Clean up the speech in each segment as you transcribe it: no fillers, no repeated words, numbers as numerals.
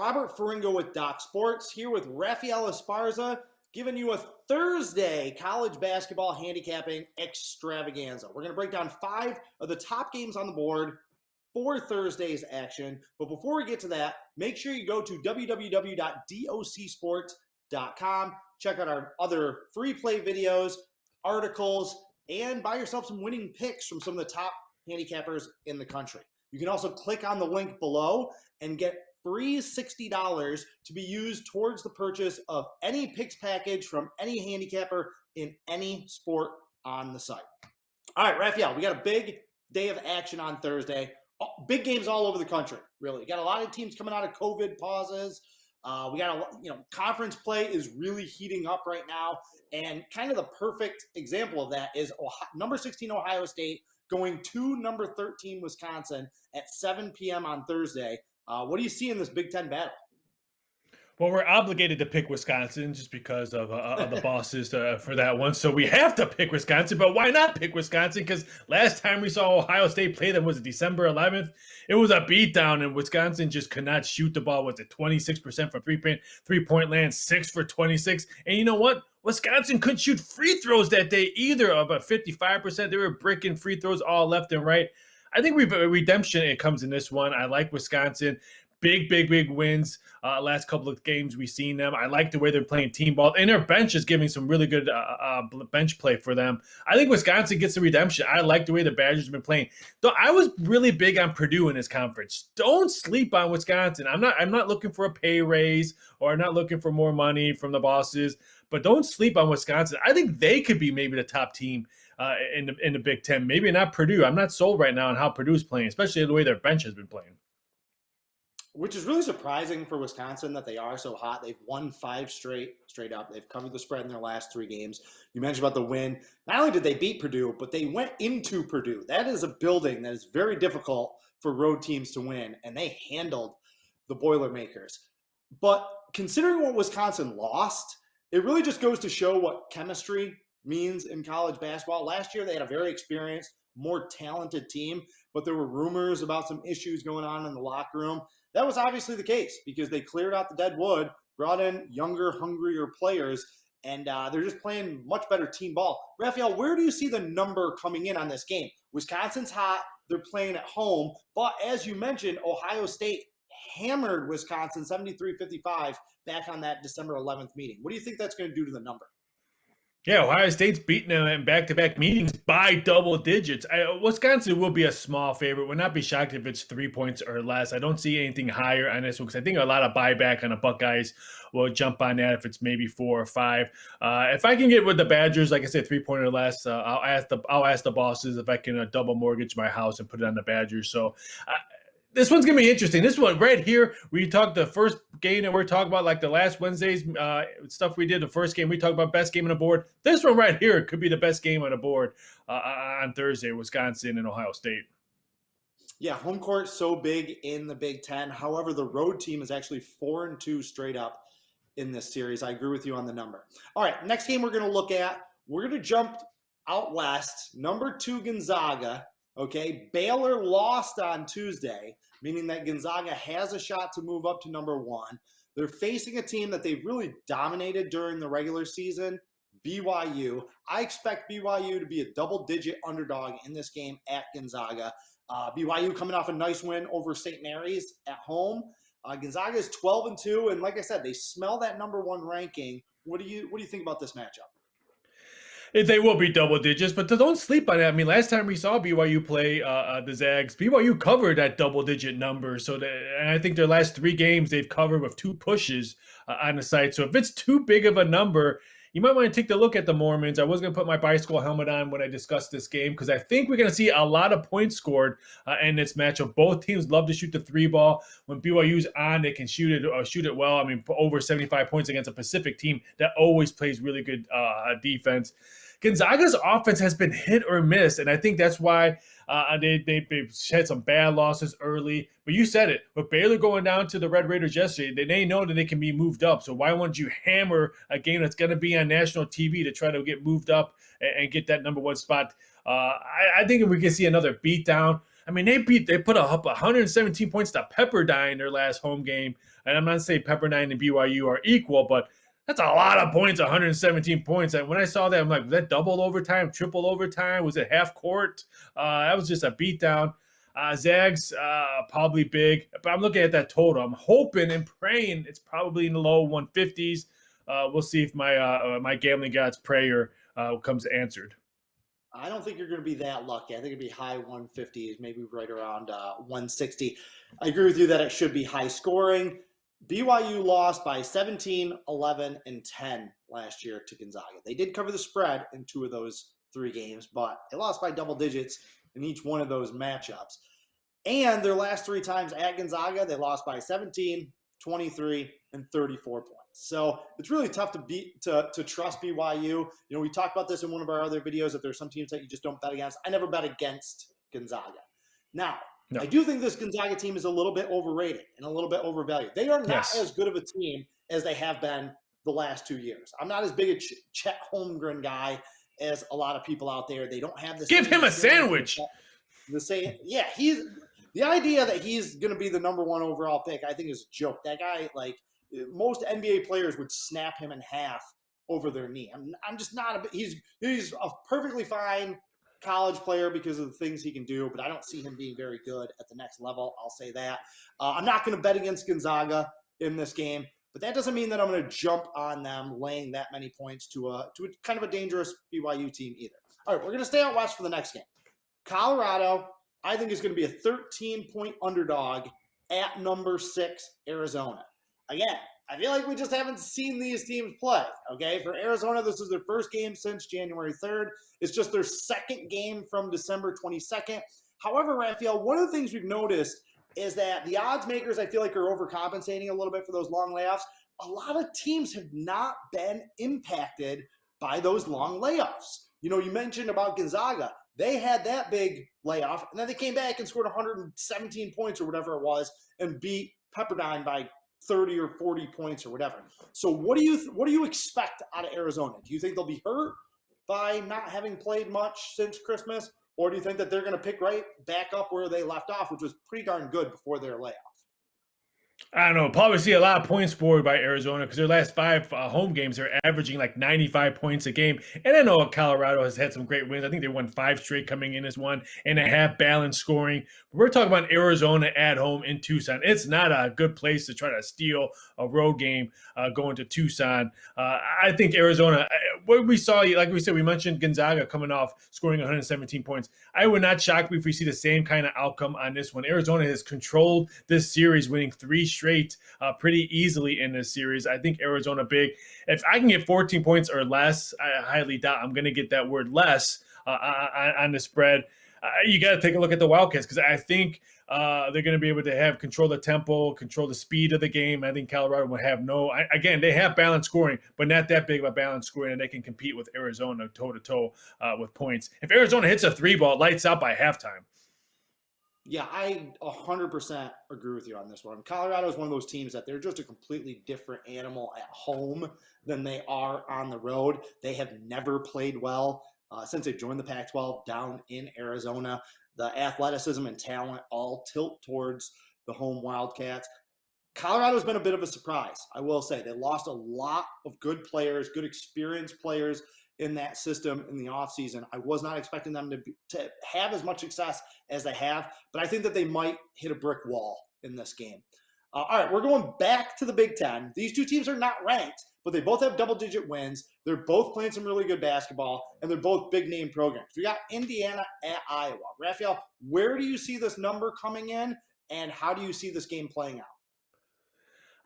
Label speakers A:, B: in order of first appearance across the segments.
A: Robert Ferringo with Doc Sports, here with Raphael Esparza, giving you a Thursday college basketball handicapping extravaganza. We're going to break down 5 of the top games on the board for Thursday's action. But before we get to that, make sure you go to www.docsports.com. Check out our other free play videos, articles, and buy yourself some winning picks from some of the top handicappers in the country. You can also click on the link below and get free $60 to be used towards the purchase of any picks package from any handicapper in any sport on the site. All right, Raphael, we got a big day of action on Thursday. Big games all over the country, really. We got a lot of teams coming out of COVID pauses. We got conference play is really heating up right now, and kind of the perfect example of that is number 16 Ohio State going to number 13 Wisconsin at 7 p.m. on Thursday. What do you see in this Big Ten battle?
B: Well, we're obligated to pick Wisconsin just because of the bosses for that one. So we have to pick Wisconsin, but why not pick Wisconsin? Because last time we saw Ohio State play them was December 11th. It was a beatdown, and Wisconsin just could not shoot the ball. Was it 26% from three-point land, 6 for 26? And you know what? Wisconsin couldn't shoot free throws that day either, about 55%. They were bricking free throws all left and right. I think redemption, it comes in this one. I like Wisconsin. Big wins. Last couple of games we've seen them. I like the way they're playing team ball. And their bench is giving some really good bench play for them. I think Wisconsin gets the redemption. I like the way the Badgers have been playing. Though I was really big on Purdue in this conference. Don't sleep on Wisconsin. I'm not looking for a pay raise or not looking for more money from the bosses. But don't sleep on Wisconsin. I think they could be maybe the top team in the Big Ten. Maybe not Purdue. I'm not sold right now on how Purdue's playing, especially the way their bench has been playing.
A: Which is really surprising for Wisconsin that they are so hot. They've won 5 straight up. They've covered the spread in their last 3 games. You mentioned about the win. Not only did they beat Purdue, but they went into Purdue. That is a building that is very difficult for road teams to win, and they handled the Boilermakers. But considering what Wisconsin lost, it really just goes to show what chemistry means in college basketball. Last year, they had a very experienced, more talented team, but there were rumors about some issues going on in the locker room. That was obviously the case because they cleared out the dead wood, brought in younger, hungrier players, and they're just playing much better team ball. Raphael, where do you see the number coming in on this game? Wisconsin's hot. They're playing at home. But as you mentioned, Ohio State hammered Wisconsin 73-55 back on that December 11th meeting. What do you think that's going to do to the number?
B: Yeah, Ohio State's beaten them in back-to-back meetings by double digits. Wisconsin will be a small favorite. Would not be shocked if it's 3 points or less. I don't see anything higher on this one because I think a lot of buyback on the Buckeyes will jump on that if it's maybe 4 or 5. If I can get with the Badgers, like I said, 3 point or less, I'll ask the bosses if I can double mortgage my house and put it on the Badgers. So this one's going to be interesting. This one right here, we talked the first game that we're talking about, like the last Wednesday's stuff we did, the first game, we talked about best game on the board. This one right here could be the best game on the board on Thursday, Wisconsin and Ohio State.
A: Yeah, home court so big in the Big Ten. However, the road team is actually 4-2 straight up in this series. I agree with you on the number. All right, next game we're going to look at, we're going to jump out west. Number 2, Gonzaga. Okay, Baylor lost on Tuesday, meaning that Gonzaga has a shot to move up to number 1. They're facing a team that they've really dominated during the regular season, BYU. I expect BYU to be a double-digit underdog in this game at Gonzaga. BYU coming off a nice win over St. Mary's at home. Gonzaga is 12-2, and like I said, they smell that number 1 ranking. What do you think about this matchup?
B: They will be double digits, but don't sleep on it. I mean, last time we saw BYU play the Zags, BYU covered that double-digit number. And I think their last 3 games they've covered with 2 pushes on the site. So if it's too big of a number, you might want to take a look at the Mormons. I was going to put my bicycle helmet on when I discussed this game because I think we're going to see a lot of points scored in this matchup. Both teams love to shoot the 3 ball. When BYU's on, they can shoot it well. I mean, over 75 points against a Pacific team that always plays really good defense. Gonzaga's offense has been hit or miss, and I think that's why they had some bad losses early. But you said it. With Baylor going down to the Red Raiders yesterday, they know that they can be moved up. So why wouldn't you hammer a game that's going to be on national TV to try to get moved up and get that number 1 spot? I think if we can see another beatdown. I mean, they put up 117 points to Pepperdine their last home game. And I'm not saying Pepperdine and BYU are equal, but that's a lot of points, 117 points. And when I saw that, I'm like, was that double overtime, triple overtime? Was it half court? That was just a beatdown. Zags, probably big, but I'm looking at that total. I'm hoping and praying it's probably in the low 150s. We'll see if my gambling god's prayer comes answered.
A: I don't think you're going to be that lucky. I think it'd be high 150s, maybe right around 160. I agree with you that it should be high scoring. BYU lost by 17, 11, and 10 last year to Gonzaga. They did cover the spread in 2 of those 3 games, but they lost by double digits in each one of those matchups. And their last 3 times at Gonzaga, they lost by 17, 23, and 34 points. So it's really tough to trust BYU. You know, we talked about this in one of our other videos, that there's some teams that you just don't bet against. I never bet against Gonzaga. Now, no. I do think this Gonzaga team is a little bit overrated and a little bit overvalued. They are not as good of a team as they have been the last 2 years. I'm not as big a Chet Holmgren guy as a lot of people out there. They don't have this.
B: Give him a sandwich.
A: The idea that he's going to be the number 1 overall pick, I think, is a joke. That guy, like, most NBA players would snap him in half over their knee. I'm just not he's a perfectly fine college player because of the things he can do, but I don't see him being very good at the next level. I'll say that. I'm not going to bet against Gonzaga in this game, but that doesn't mean that I'm going to jump on them laying that many points to a kind of a dangerous BYU team either. All right, we're going to stay out west for the next game. Colorado, I think, is going to be a 13-point underdog at number 6, Arizona. Again, I feel like we just haven't seen these teams play, okay? For Arizona, this is their first game since January 3rd. It's just their second game from December 22nd. However, Raphael, one of the things we've noticed is that the odds makers, I feel like, are overcompensating a little bit for those long layoffs. A lot of teams have not been impacted by those long layoffs. You know, you mentioned about Gonzaga. They had that big layoff, and then they came back and scored 117 points or whatever it was and beat Pepperdine by 30 or 40 points or whatever. So what do you expect out of Arizona? Do you think they'll be hurt by not having played much since Christmas? Or do you think that they're going to pick right back up where they left off, which was pretty darn good before their layoff?
B: I don't know. Probably see a lot of points scored by Arizona because their last 5 home games are averaging like 95 points a game. And I know Colorado has had some great wins. I think they won 5 straight coming in as 1.5 balanced scoring. But we're talking about Arizona at home in Tucson. It's not a good place to try to steal a road game going to Tucson. I think Arizona, what we saw, like we said, we mentioned Gonzaga coming off scoring 117 points. I would not shock me if we see the same kind of outcome on this one. Arizona has controlled this series, winning 3 straight pretty easily in this series. I think Arizona big. If I can get 14 points or less, I highly doubt I'm going to get that word less on the spread. You got to take a look at the Wildcats because I think they're going to be able to have control the tempo, control the speed of the game. I think Colorado will have again, they have balanced scoring, but not that big of a balanced scoring, and they can compete with Arizona toe-to-toe with points. If Arizona hits a 3-ball, it lights out by halftime.
A: Yeah, I 100% agree with you on this one. Colorado is one of those teams that they're just a completely different animal at home than they are on the road. They have never played well since they joined the Pac-12 down in Arizona. The athleticism and talent all tilt towards the home Wildcats. Colorado's been a bit of a surprise, I will say. They lost a lot of good players, good experienced players in that system in the offseason. I was not expecting them to have as much success as they have, but I think that they might hit a brick wall in this game. All right, we're going back to the Big Ten. These 2 teams are not ranked, but they both have double-digit wins. They're both playing some really good basketball, and they're both big-name programs. We got Indiana at Iowa. Raphael, where do you see this number coming in, and how do you see this game playing out?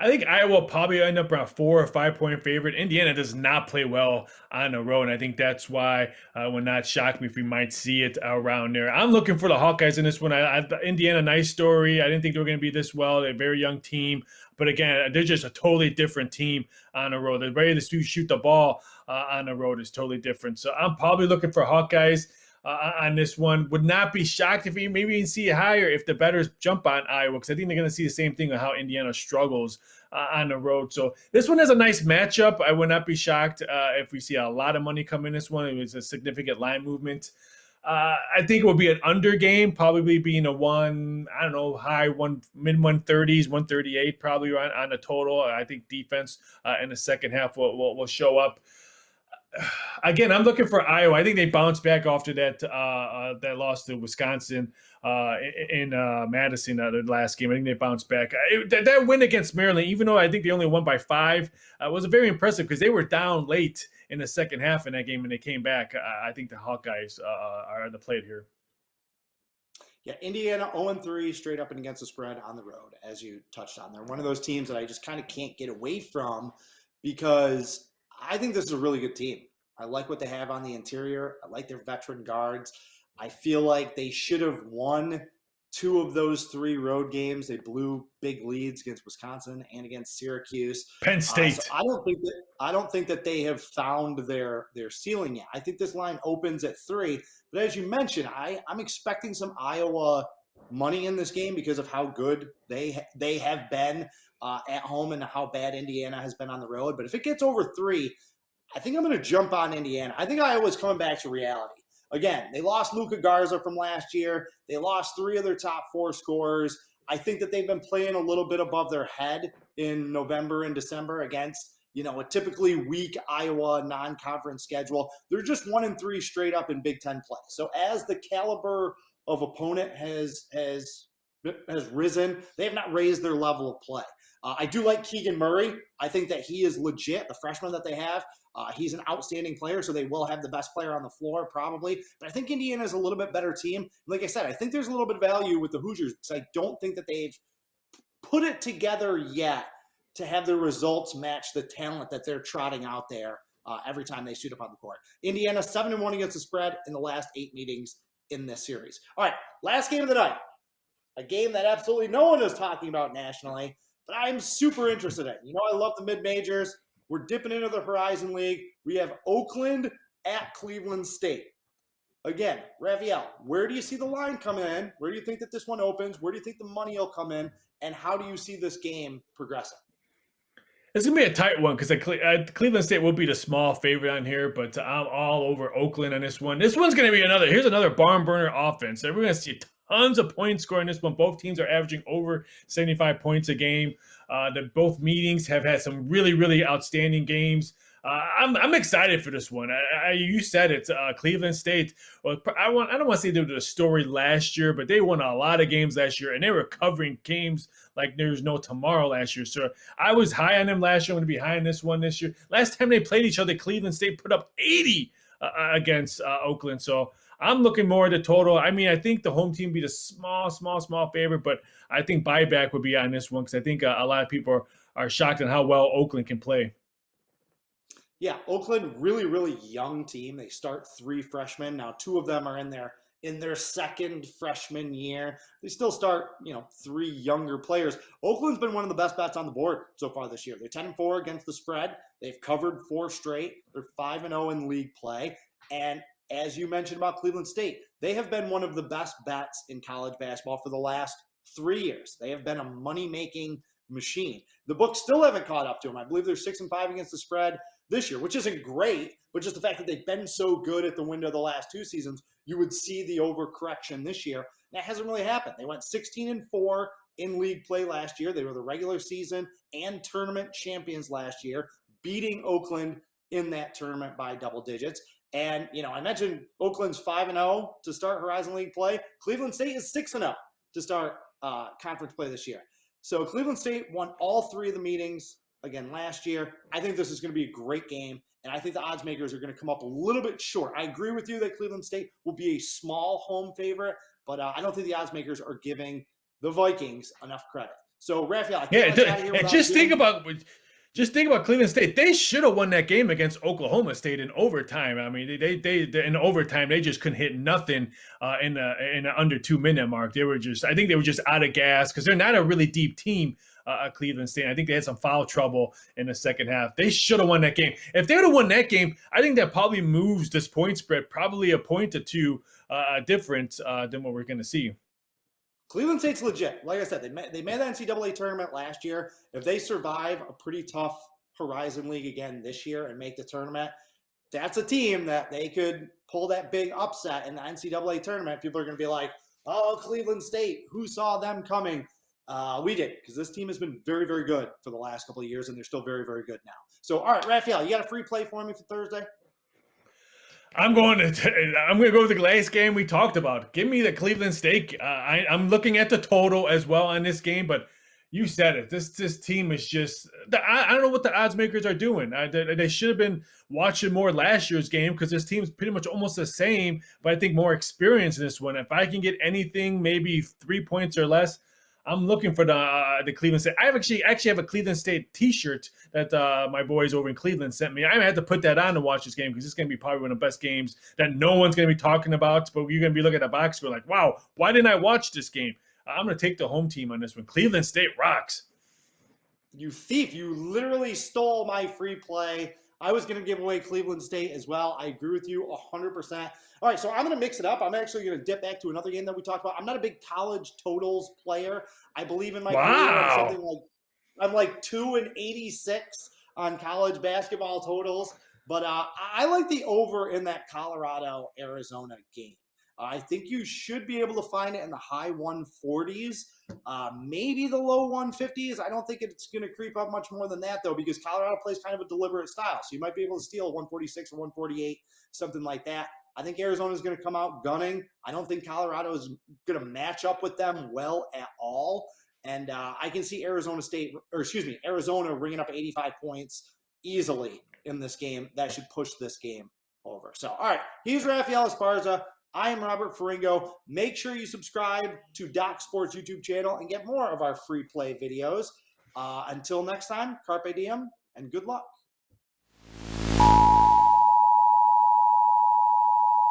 B: I think Iowa will probably end up around 4 or 5 point favorite. Indiana does not play well on the road, and I think that's why it would not shock me if we might see it around there. I'm looking for the Hawkeyes in this one. Indiana, nice story. I didn't think they were going to be this well. They're a very young team, but again, they're just a totally different team on the road. They're ready to shoot the ball on the road is totally different. So I'm probably looking for Hawkeyes on this one. Would not be shocked if we maybe even see it higher if the bettors jump on Iowa, because I think they're going to see the same thing on how Indiana struggles on the road. So this one has a nice matchup. I would not be shocked if we see a lot of money come in this one. It was a significant line movement. I think it will be an under game, probably being a mid 130s, 138, probably on the total. I think defense in the second half will show up. Again, I'm looking for Iowa. I think they bounced back after that loss to Wisconsin in Madison, the last game. I think they bounced back. That win against Maryland, even though I think they only won by 5, was very impressive because they were down late in the second half in that game and they came back. I think the Hawkeyes are on the plate here.
A: Yeah, Indiana 0-3 straight up and against the spread on the road, as you touched on. They're one of those teams that I just kind of can't get away from because I think this is a really good team. I like what they have on the interior. I like their veteran guards. I feel like they should have won 2 of those 3 road games. They blew big leads against Wisconsin and against Syracuse.
B: Penn State.
A: So I don't think that they have found their ceiling yet. I think this line opens at 3. But as you mentioned, I'm expecting some Iowa money in this game because of how good they have been at home and how bad Indiana has been on the road. But if it gets over 3, I think I'm going to jump on Indiana. I think Iowa's coming back to reality. Again, they lost Luka Garza from last year. They lost 3 of their top 4 scorers. I think that they've been playing a little bit above their head in November and December against, a typically weak Iowa non-conference schedule. They're just 1-3 straight up in Big Ten play. So as the caliber of opponent has risen, they have not raised their level of play. I do like Keegan Murray. I think that he is legit, the freshman that they have. He's an outstanding player, so they will have the best player on the floor probably. But I think Indiana is a little bit better team. Like I said, I think there's a little bit of value with the Hoosiers because I don't think that they've put it together yet to have their results match the talent that they're trotting out there every time they shoot up on the court. Indiana 7-1 against the spread in the last 8 meetings in this series. All right, last game of the night. A game that absolutely no one is talking about nationally, but I'm super interested in. I love the mid-majors. We're dipping into the Horizon League. We have Oakland at Cleveland State. Again, Raphael, where do you see the line coming in? Where do you think that this one opens? Where do you think the money will come in? And how do you see this game progressing?
B: It's going to be a tight one because Cleveland State will be the small favorite on here, but I'm all over Oakland on this one. This one's going to be here's another barn burner offense. So we're going to see tons of points scored in this one. Both teams are averaging over 75 points a game. Both meetings have had some really, really outstanding games. I'm excited for this one. You said it, Cleveland State. Well, I don't want to say they were the story last year, but they won a lot of games last year, and they were covering games like there's no tomorrow last year. So I was high on them last year. I'm going to be high on this one this year. Last time they played each other, Cleveland State put up 80 against Oakland. So I'm looking more at the total. I mean, I think the home team be the small favorite, but I think buyback would be on this one because I think a lot of people are shocked at how well Oakland can play.
A: Yeah, Oakland, really, really young team. They start 3 freshmen. Now 2 of them are in their second freshman year. They still start, 3 younger players. Oakland's been one of the best bets on the board so far this year. They're 10-4 against the spread. They've covered 4 straight. They're 5-0 in league play. And as you mentioned about Cleveland State, they have been one of the best bets in college basketball for the last 3 years. They have been a money-making machine. The books still haven't caught up to them. I believe they're 6-5 against the spread this year, which isn't great, but just the fact that they've been so good at the window the last 2 seasons, you would see the overcorrection this year. That hasn't really happened. They went 16-4 in league play last year. They were the regular season and tournament champions last year, beating Oakland in that tournament by double digits. And, I mentioned Oakland's 5-0 to start Horizon League play. Cleveland State is 6-0 to start conference play this year. So Cleveland State won all 3 of the meetings again last year. I think this is going to be a great game, and I think the odds makers are going to come up a little bit short. I agree with you that Cleveland State will be a small home favorite, but I don't think the odds makers are giving the Vikings enough credit. So, Raphael,
B: Just think about Cleveland State. They should have won that game against Oklahoma State in overtime. I mean, they in overtime they just couldn't hit nothing in the under 2-minute mark. I think they were just out of gas because they're not a really deep team. Cleveland State. I think they had some foul trouble in the second half. They should have won that game. If they would have won that game, I think that probably moves this point spread probably a point or 2 different than what we're going to see.
A: Cleveland State's legit. Like I said, they made the NCAA tournament last year. If they survive a pretty tough Horizon League again this year and make the tournament, that's a team that they could pull that big upset in the NCAA tournament. People are going to be like, oh, Cleveland State, who saw them coming? We did, because this team has been very, very good for the last couple of years, and they're still very, very good now. So, all right, Raphael, you got a free play for me for Thursday?
B: I'm going to go with the last game we talked about. Give me the Cleveland State. I'm looking at the total as well on this game, but you said it. This team is just. I don't know what the odds makers are doing. They should have been watching more last year's game because this team's pretty much almost the same, but I think more experience in this one. If I can get anything, maybe 3 points or less, I'm looking for the Cleveland State. I actually have a Cleveland State T-shirt that my boys over in Cleveland sent me. I had to put that on to watch this game because it's going to be probably one of the best games that no one's going to be talking about. But you're going to be looking at the box score like, wow, why didn't I watch this game? I'm going to take the home team on this one. Cleveland State rocks.
A: You thief. You literally stole my free play. I was going to give away Cleveland State as well. I agree with you 100%. All right, so I'm going to mix it up. I'm actually going to dip back to another game that we talked about. I'm not a big college totals player. I believe in my career. I'm like 2-86 on college basketball totals. But I like the over in that Colorado-Arizona game. I think you should be able to find it in the high 140s, maybe the low 150s. I don't think it's going to creep up much more than that, though, because Colorado plays kind of a deliberate style. So you might be able to steal 146 or 148, something like that. I think Arizona is going to come out gunning. I don't think Colorado is going to match up with them well at all. And I can see Arizona ringing up 85 points easily in this game. That should push this game over. So, all right, he's Raphael Esparza. I am Robert Ferringo. Make sure you subscribe to Doc Sports YouTube channel and get more of our free play videos. Until next time, carpe diem and good luck.